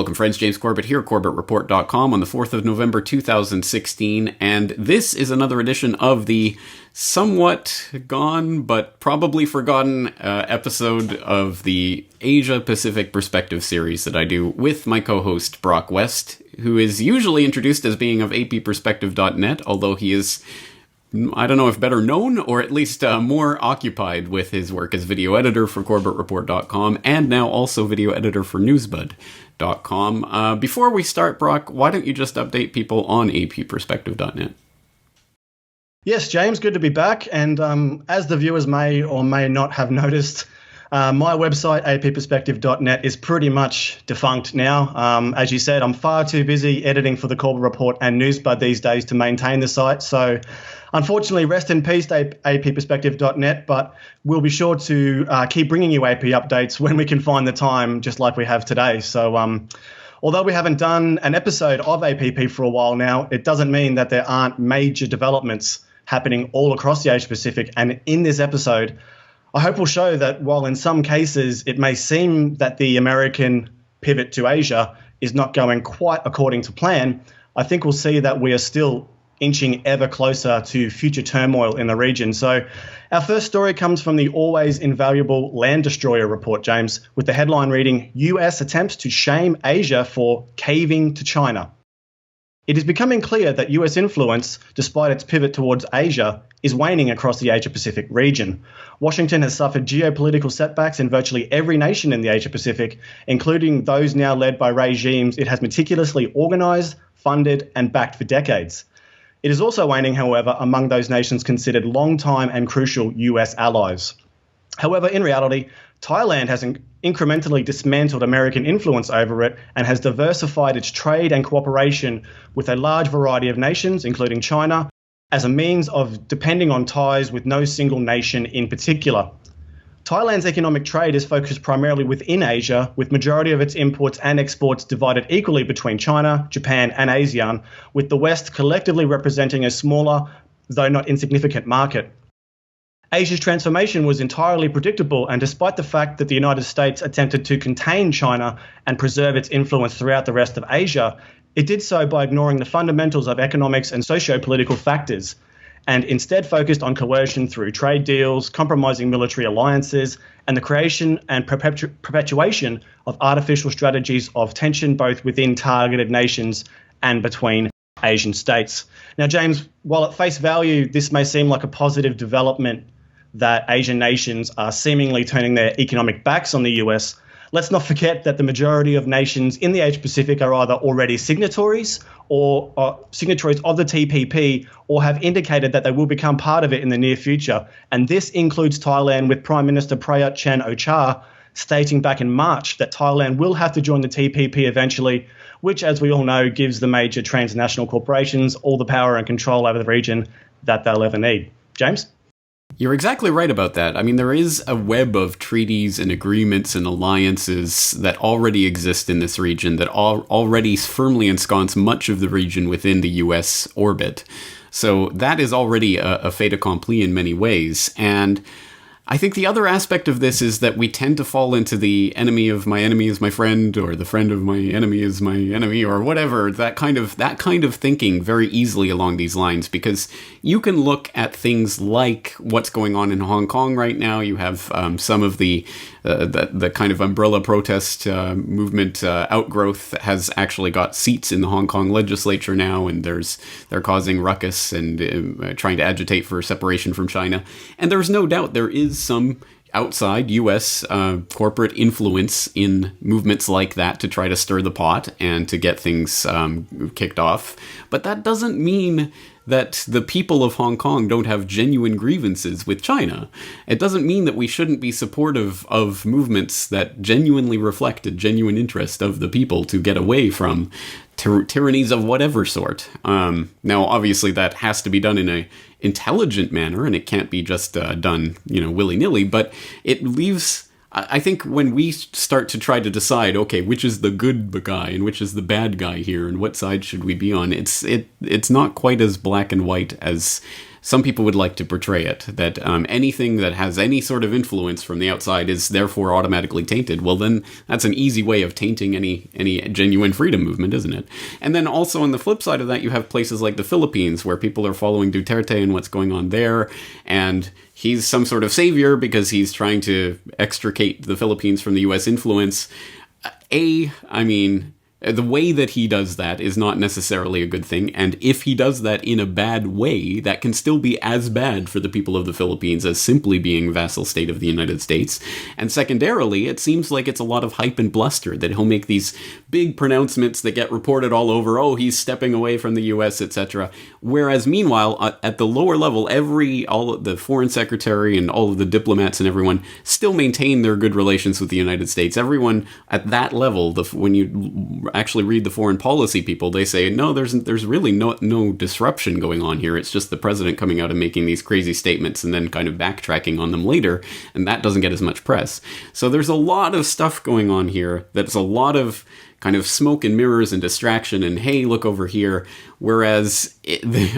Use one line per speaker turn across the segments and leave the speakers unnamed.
Welcome friends, James Corbett here, CorbettReport.com on the 4th of November 2016, and this is another edition of the somewhat gone but probably forgotten episode of the Asia-Pacific Perspective series that I do with my co-host Brock West, who is usually introduced as being of APPerspective.net, although he is, I don't know if better known or at least more occupied with his work as video editor for CorbettReport.com and now also video editor for Newsbud.com. Before we start, Brock, why don't you just update people on APPerspective.net?
Yes, James, good to be back. And as the viewers may or may not have noticed, my website, APPerspective.net, is pretty much defunct now. As you said, I'm far too busy editing for the Corbett Report and Newsbud these days to maintain the site. So unfortunately, rest in peace, APPerspective.net, but we'll be sure to keep bringing you AP updates when we can find the time, just like we have today. So although we haven't done an episode of APP for a while now, it doesn't mean that there aren't major developments happening all across the Asia Pacific. And in this episode, I hope we'll show that while in some cases it may seem that the American pivot to Asia is not going quite according to plan, I think we'll see that we are still inching ever closer to future turmoil in the region. So our first story comes from the always invaluable Land Destroyer report, James, with the headline reading, US attempts to shame Asia for caving to China. It is becoming clear that US influence, despite its pivot towards Asia, is waning across the Asia-Pacific region. Washington has suffered geopolitical setbacks in virtually every nation in the Asia-Pacific, including those now led by regimes it has meticulously organized, funded, and backed for decades. It is also waning, however, among those nations considered long-time and crucial US allies. However, in reality, Thailand has incrementally dismantled American influence over it and has diversified its trade and cooperation with a large variety of nations, including China, as a means of depending on ties with no single nation in particular. Thailand's economic trade is focused primarily within Asia, with majority of its imports and exports divided equally between China, Japan, and ASEAN, with the West collectively representing a smaller, though not insignificant market. Asia's transformation was entirely predictable, and despite the fact that the United States attempted to contain China and preserve its influence throughout the rest of Asia, it did so by ignoring the fundamentals of economics and socio-political factors, and instead focused on coercion through trade deals, compromising military alliances, and the creation and perpetuation of artificial strategies of tension both within targeted nations and between Asian states. Now, James, while at face value this may seem like a positive development that Asian nations are seemingly turning their economic backs on the US, let's not forget that the majority of nations in the Asia-Pacific are either already signatories or signatories of the TPP or have indicated that they will become part of it in the near future. And this includes Thailand, with Prime Minister Prayut Chan-o-cha stating back in March that Thailand will have to join the TPP eventually, which, as we all know, gives the major transnational corporations all the power and control over the region that they'll ever need. James?
You're exactly right about that. I mean, there is a web of treaties and agreements and alliances that already exist in this region that already firmly ensconce much of the region within the US orbit. So that is already a fait accompli in many ways. And I think the other aspect of this is that we tend to fall into the enemy of my enemy is my friend, or the friend of my enemy is my enemy, or whatever, that kind of thinking very easily along these lines, because you can look at things like what's going on in Hong Kong right now. You have some of the kind of umbrella protest movement outgrowth has actually got seats in the Hong Kong legislature now, and they're causing ruckus and trying to agitate for separation from China. And there's no doubt there is some outside U.S. Corporate influence in movements like that to try to stir the pot and to get things kicked off. But that doesn't mean that the people of Hong Kong don't have genuine grievances with China. It doesn't mean that we shouldn't be supportive of movements that genuinely reflect a genuine interest of the people to get away from tyrannies of whatever sort. Now, obviously, that has to be done in a intelligent manner, and it can't be just done, willy-nilly, but it leaves... I think when we start to try to decide, okay, which is the good guy and which is the bad guy here and what side should we be on, it's not quite as black and white as some people would like to portray it, that anything that has any sort of influence from the outside is therefore automatically tainted. Well, then that's an easy way of tainting any genuine freedom movement, isn't it? And then also on the flip side of that, you have places like the Philippines, where people are following Duterte and what's going on there, and he's some sort of savior because he's trying to extricate the Philippines from the U.S. influence. I mean, the way that he does that is not necessarily a good thing, and if he does that in a bad way, that can still be as bad for the people of the Philippines as simply being a vassal state of the United States. And secondarily, it seems like it's a lot of hype and bluster, that he'll make these big pronouncements that get reported all over, oh, he's stepping away from the US, etc. Whereas meanwhile, at the lower level, all of the foreign secretary and all of the diplomats and everyone still maintain their good relations with the United States. Everyone at that level, when you actually read the foreign policy people, they say, no, there's really no disruption going on here. It's just the president coming out and making these crazy statements and then kind of backtracking on them later, and that doesn't get as much press. So there's a lot of stuff going on here that's a lot of kind of smoke and mirrors and distraction and, hey, look over here, whereas,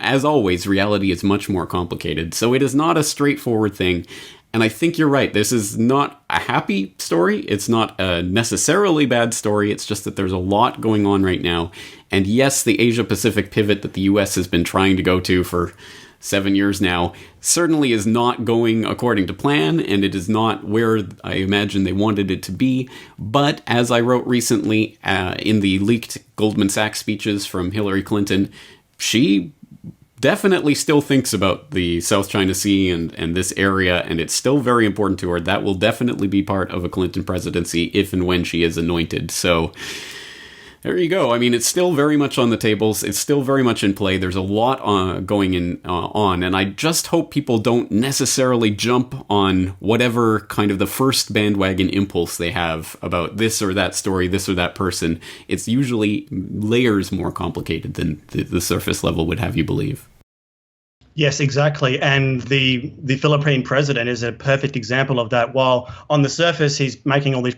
as always, reality is much more complicated. So it is not a straightforward thing. And I think you're right. This is not a happy story. It's not a necessarily bad story. It's just that there's a lot going on right now. And yes, the Asia-Pacific pivot that the U.S. has been trying to go to for 7 years now certainly is not going according to plan, and it is not where I imagine they wanted it to be. But as I wrote recently in the leaked Goldman Sachs speeches from Hillary Clinton, she definitely still thinks about the South China Sea and this area, and it's still very important to her. That will definitely be part of a Clinton presidency if and when she is anointed. So there you go. I mean, it's still very much on the tables. It's still very much in play. There's a lot going on, and I just hope people don't necessarily jump on whatever kind of the first bandwagon impulse they have about this or that story, this or that person. It's usually layers more complicated than the surface level would have you believe.
Yes, exactly. And the Philippine president is a perfect example of that. While on the surface, he's making all these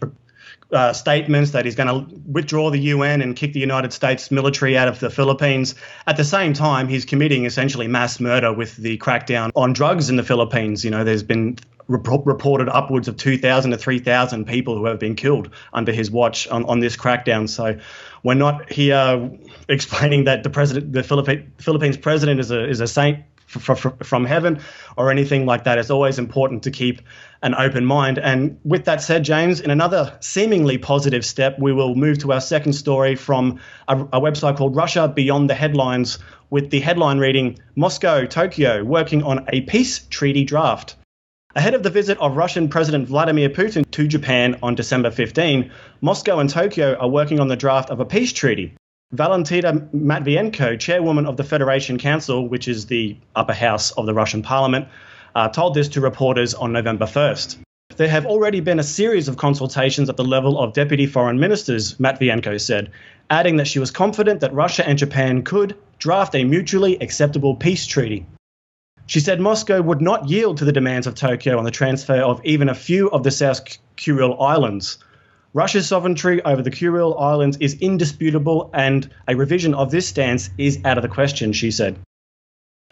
statements that he's going to withdraw the UN and kick the United States military out of the Philippines. At the same time, he's committing essentially mass murder with the crackdown on drugs in the Philippines. You know, there's been reported upwards of 2,000 to 3,000 people who have been killed under his watch on this crackdown. So we're not here explaining that the Philippines president is a saint from heaven or anything like that. It's always important to keep an open mind. And with that said, James, in another seemingly positive step, we will move to our second story from a website called Russia Beyond the Headlines, with the headline reading, Moscow, Tokyo, working on a peace treaty draft. Ahead of the visit of Russian President Vladimir Putin to Japan on December 15, Moscow and Tokyo are working on the draft of a peace treaty. Valentina Matvienko, chairwoman of the Federation Council, which is the upper house of the Russian parliament, told this to reporters on November 1st. There have already been a series of consultations at the level of deputy foreign ministers, Matvienko said, adding that she was confident that Russia and Japan could draft a mutually acceptable peace treaty. She said Moscow would not yield to the demands of Tokyo on the transfer of even a few of the South Kuril Islands. Russia's sovereignty over the Kuril Islands is indisputable, and a revision of this stance is out of the question, she said.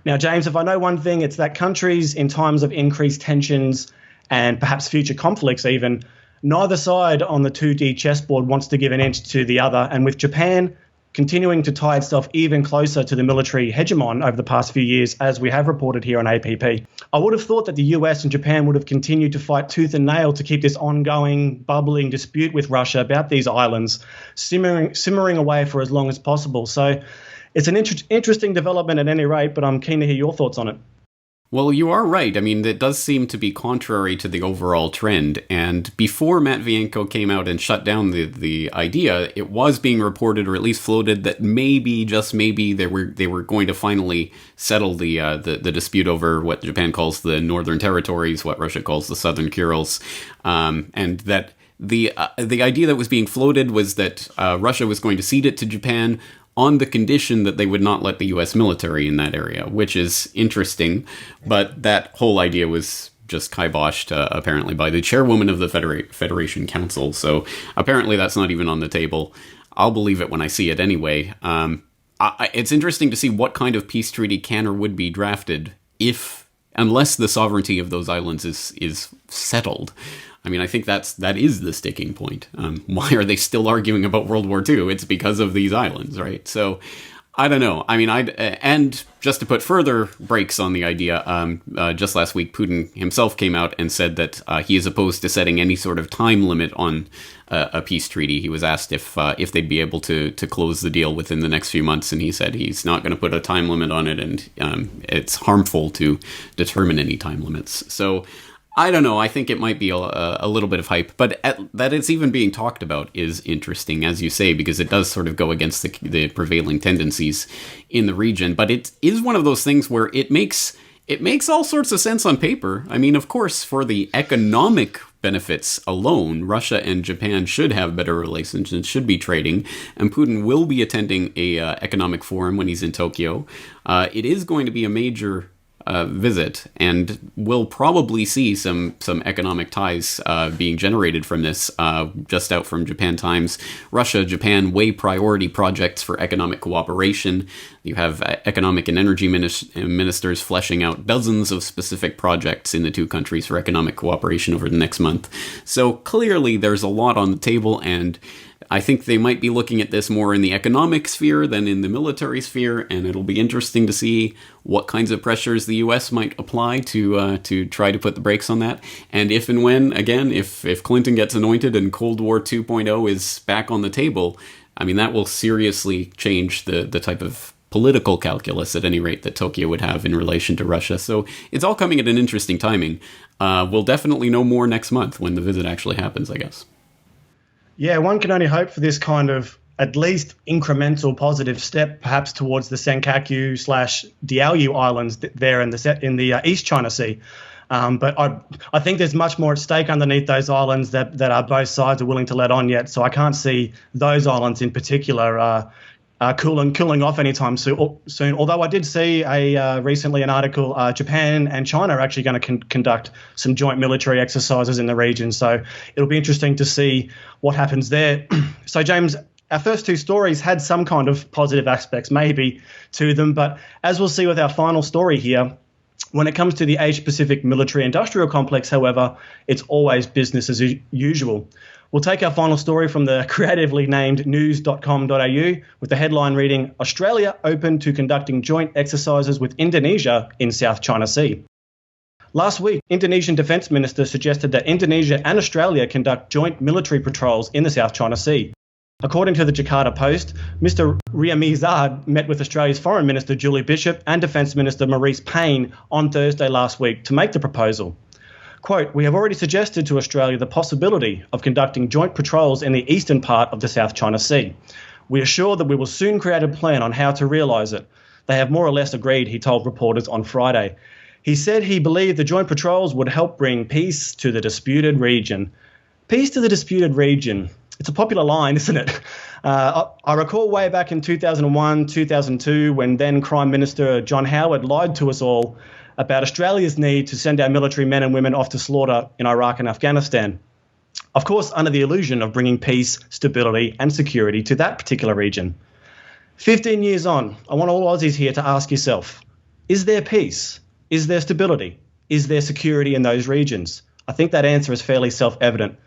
Now, James, if I know one thing, it's that countries in times of increased tensions and perhaps future conflicts even, neither side on the 2D chessboard wants to give an inch to the other, and with Japan continuing to tie itself even closer to the military hegemon over the past few years, as we have reported here on APP. I would have thought that the US and Japan would have continued to fight tooth and nail to keep this ongoing, bubbling dispute with Russia about these islands simmering away for as long as possible. So it's an interesting development at any rate, but I'm keen to hear your thoughts on it.
Well, you are right. I mean, it does seem to be contrary to the overall trend. And before Matvienko came out and shut down the idea, it was being reported, or at least floated, that maybe, just maybe, they were going to finally settle the dispute over what Japan calls the Northern Territories, what Russia calls the Southern Kurils, and that the idea that was being floated was that Russia was going to cede it to Japan on the condition that they would not let the U.S. military in that area, which is interesting. But that whole idea was just kiboshed, apparently, by the chairwoman of the Federation Council. So apparently that's not even on the table. I'll believe it when I see it anyway. It's interesting to see what kind of peace treaty can or would be drafted unless the sovereignty of those islands is settled. I mean, I think that is the sticking point. Why are they still arguing about World War II? It's because of these islands, right? So, I don't know. I mean, and just to put further brakes on the idea, just last week, Putin himself came out and said that he is opposed to setting any sort of time limit on a peace treaty. He was asked if they'd be able to close the deal within the next few months, and he said he's not going to put a time limit on it, and it's harmful to determine any time limits. So, I don't know. I think it might be a little bit of hype, but that it's even being talked about is interesting, as you say, because it does sort of go against the prevailing tendencies in the region. But it is one of those things where it makes all sorts of sense on paper. I mean, of course, for the economic benefits alone, Russia and Japan should have better relations and should be trading, and Putin will be attending a economic forum when he's in Tokyo. It is going to be a major visit, and we'll probably see some economic ties being generated from this. Just out from Japan Times, Russia, Japan weigh priority projects for economic cooperation. You have economic and energy ministers fleshing out dozens of specific projects in the two countries for economic cooperation over the next month. So clearly there's a lot on the table, and I think they might be looking at this more in the economic sphere than in the military sphere, and it'll be interesting to see what kinds of pressures the U.S. might apply to try to put the brakes on that. And if and when, again, if Clinton gets anointed and Cold War 2.0 is back on the table, I mean, that will seriously change the type of political calculus, at any rate, that Tokyo would have in relation to Russia. So it's all coming at an interesting timing. We'll definitely know more next month when the visit actually happens, I guess.
Yeah, one can only hope for this kind of at least incremental positive step, perhaps towards the Senkaku/Diaoyu Islands there in the East China Sea. But I think there's much more at stake underneath those islands that are both sides are willing to let on yet. So I can't see those islands in particular cooling off anytime soon. Although I did see recently an article, Japan and China are actually going to conduct some joint military exercises in the region. So it'll be interesting to see what happens there. So James, our first two stories had some kind of positive aspects maybe to them, but as we'll see with our final story here, when it comes to the Asia-Pacific military-industrial complex, however, it's always business as usual. We'll take our final story from the creatively named news.com.au with the headline reading, Australia open to conducting joint exercises with Indonesia in South China Sea. Last week, Indonesian Defence Minister suggested that Indonesia and Australia conduct joint military patrols in the South China Sea. According to the Jakarta Post, Mr. Riyamizard met with Australia's Foreign Minister Julie Bishop and Defence Minister Maurice Payne on Thursday last week to make the proposal. Quote, we have already suggested to Australia the possibility of conducting joint patrols in the eastern part of the South China Sea. We are sure that we will soon create a plan on how to realise it. They have more or less agreed, he told reporters on Friday. He said he believed the joint patrols would help bring peace to the disputed region. Peace to the disputed region. It's a popular line, isn't it? I recall way back in 2001, 2002, when then Prime Minister John Howard lied to us all about Australia's need to send our military men and women off to slaughter in Iraq and Afghanistan. Of course, under the illusion of bringing peace, stability and security to that particular region. 15 years on, I want all Aussies here to ask yourself, is there peace? Is there stability? Is there security in those regions? I think that answer is fairly self-evident.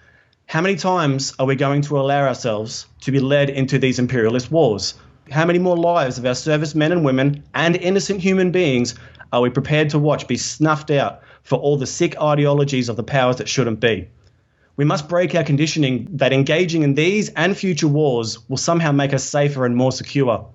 How many times are we going to allow ourselves to be led into these imperialist wars? How many more lives of our servicemen and women and innocent human beings are we prepared to watch be snuffed out for all the sick ideologies of the powers that shouldn't be? We must break our conditioning that engaging in these and future wars will somehow make us safer and more secure.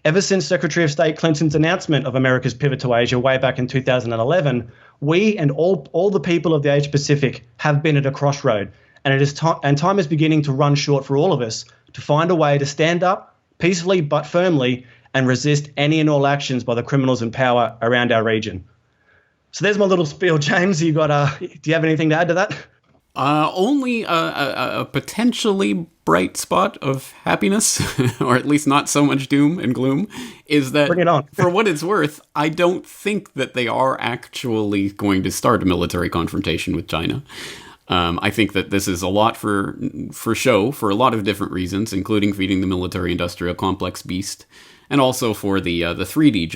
Ever since Secretary of State Clinton's announcement of America's pivot to Asia way back in 2011, we and all the people of the Asia Pacific have been at a crossroad, and time is beginning to run short for all of us to find a way to stand up peacefully but firmly and resist any and all actions by the criminals in power around our region. So there's my little spiel, James. Do you have anything to add to that?
Only a potentially bright spot of happiness, or at least not so much doom and gloom, is that,
bring it on.
For what it's worth, I don't think that they are actually going to start a military confrontation with China. I think that this is a lot for show, for a lot of different reasons, including feeding the military-industrial complex beast. and also for the 3D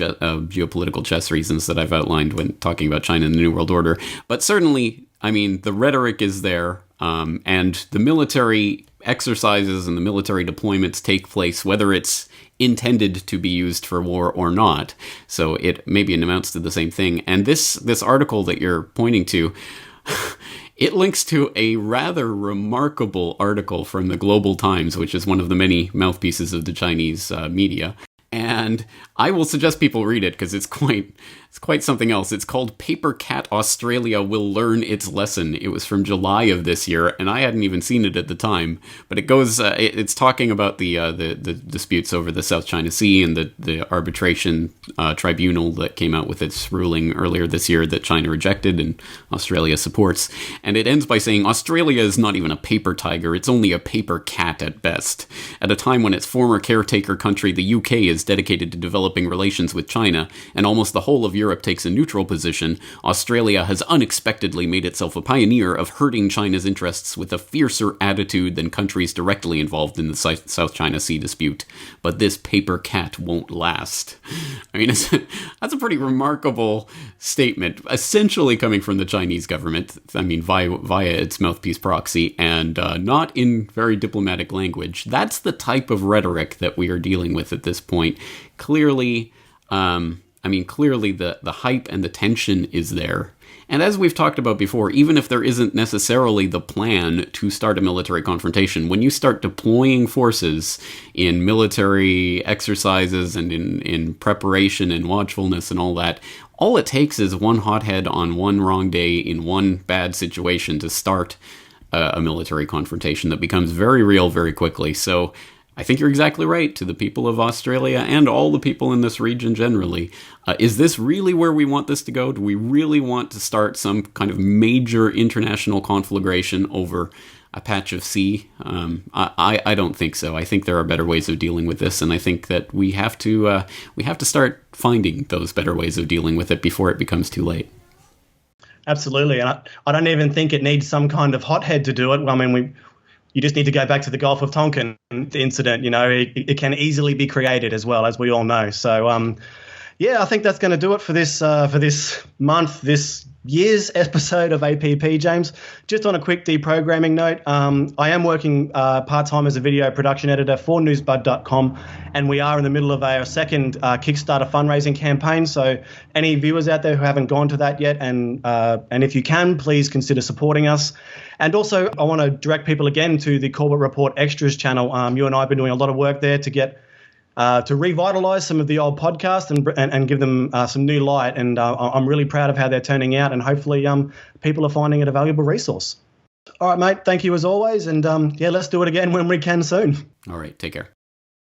geopolitical chess reasons that I've outlined when talking about China and the New World Order. But certainly, I mean, the rhetoric is there, and the military exercises and the military deployments take place, whether it's intended to be used for war or not. So it maybe amounts to the same thing. And this article that you're pointing to, it links to a rather remarkable article from the Global Times, which is one of the many mouthpieces of the Chinese media. And I will suggest people read it because it's quite something else. It's called "Paper Cat Australia Will Learn Its Lesson." It was from July of this year, and I hadn't even seen it at the time. But it goes, it's talking about the disputes over the South China Sea and the arbitration tribunal that came out with its ruling earlier this year that China rejected and Australia supports. And it ends by saying Australia is not even a paper tiger; it's only a paper cat at best. At a time when its former caretaker country, the UK, is dedicated to developing relations with China, and almost the whole of Europe takes a neutral position, Australia has unexpectedly made itself a pioneer of hurting China's interests with a fiercer attitude than countries directly involved in the South China Sea dispute. But this paper cat won't last. I mean, that's a pretty remarkable statement, essentially coming from the Chinese government, I mean, via its mouthpiece proxy, and not in very diplomatic language. That's the type of rhetoric that we are dealing with at this point. Clearly, clearly the hype and the tension is there. And as we've talked about before, even if there isn't necessarily the plan to start a military confrontation, when you start deploying forces in military exercises and in preparation and watchfulness and all that, all it takes is one hothead on one wrong day in one bad situation to start a military confrontation that becomes very real very quickly. So I think you're exactly right. To the people of Australia and all the people in this region generally, is this really where we want this to go? Do we really want to start some kind of major international conflagration over a patch of sea? I don't think so. I think there are better ways of dealing with this, and I think that we have to start finding those better ways of dealing with it before it becomes too late.
Absolutely, and I don't even think it needs some kind of hothead to do it. I mean, you just need to go back to the Gulf of Tonkin incident. You know, it can easily be created as well, as we all know. So, yeah, I think that's going to do it for this this year's episode of APP, James. Just on a quick deprogramming note, I am working part-time as a video production editor for newsbud.com, and we are in the middle of our second Kickstarter fundraising campaign. So any viewers out there who haven't gone to that yet, and if you can, please consider supporting us. And also, I want to direct people again to the Corbett Report Extras channel. You and I have been doing a lot of work there to get to revitalize some of the old podcasts and give them some new light. And I'm really proud of how they're turning out, and hopefully people are finding it a valuable resource. All right, mate. Thank you as always. And yeah, let's do it again when we can soon.
All right. Take care.